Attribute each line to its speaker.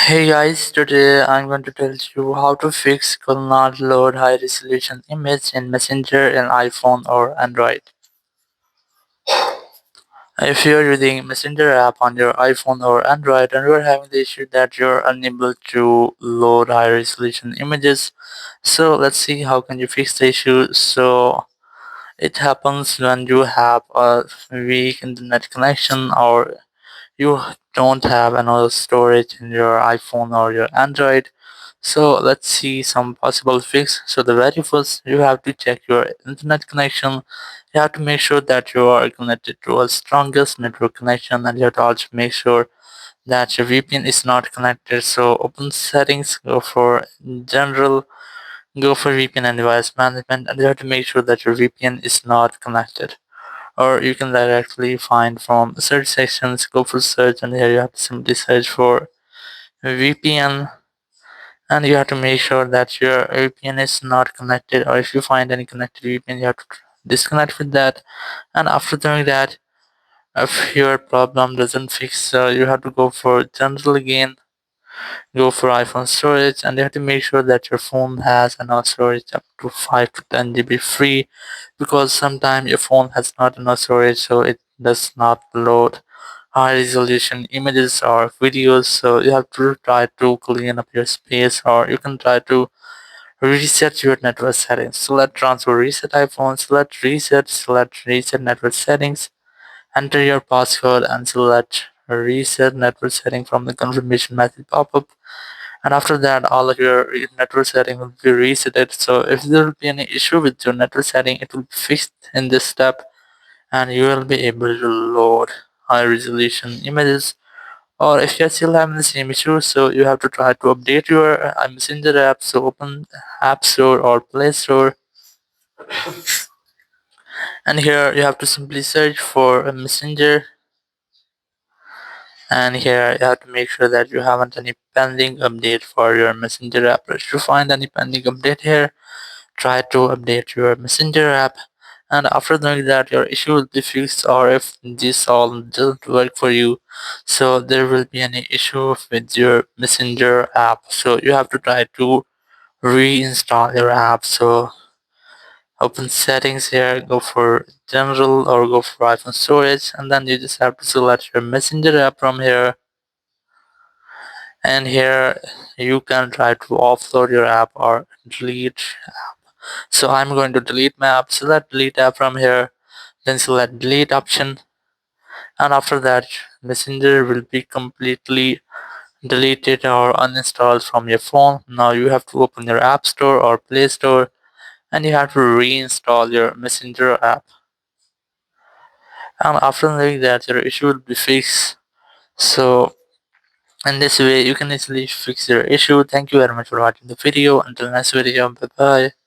Speaker 1: Hey guys, today I'm going to tell you how to fix could not load high resolution image in Messenger in iPhone or Android. If you're using Messenger app on your iPhone or Android and you're having the issue that you're unable to load high resolution images, so let's see how can you fix the issue. So it happens when you have a weak internet connection or you don't have enough storage in your iPhone or your Android. So let's see some possible fix. So the very first, you have to check your internet connection. You have to make sure that you are connected to a strongest network connection, and you have to also make sure that your VPN is not connected. So open settings, go for general, go for VPN and device management, and you have to make sure that your VPN is not connected. Or you can directly find from search sections, go for search, and here you have to simply search for VPN, and you have to make sure that your VPN is not connected, or if you find any connected VPN you have to disconnect with that. And after doing that, if your problem doesn't fix, you have to go for general again, go for iPhone storage, and you have to make sure that your phone has enough storage up to 5 to 10 GB free, because sometimes your phone has not enough storage, so it does not load high resolution images or videos. So you have to try to clean up your space, or you can try to reset your network settings. Select transfer reset iPhone, select reset network settings, enter your passcode and select reset network setting from the confirmation message pop-up. And after that, all of your network setting will be resetted. So if there will be any issue with your network setting, it will be fixed in this step, and you will be able to load high resolution images. Or if you're still having the same issue, so you have to try to update your Messenger app. So open App Store or Play Store, and here you have to simply search for a Messenger, and here you have to make sure that you haven't any pending update for your Messenger app. If you find any pending update here, try to update your Messenger app, and after doing that your issue will be fixed. Or if this all doesn't work for you, so there will be any issue with your Messenger app, so you have to try to reinstall your app. So open settings here, go for general or go for iPhone storage, and then you just have to select your Messenger app from here. And here you can try to offload your app or delete. So I'm going to delete my app. Select delete app from here, then select delete option, and after that Messenger will be completely deleted or uninstalled from your phone. Now you have to open your App Store or Play Store, and you have to reinstall your Messenger app. And after doing that, your issue will be fixed. So in this way you can easily fix your issue. Thank you very much for watching the video. Until next video, bye bye.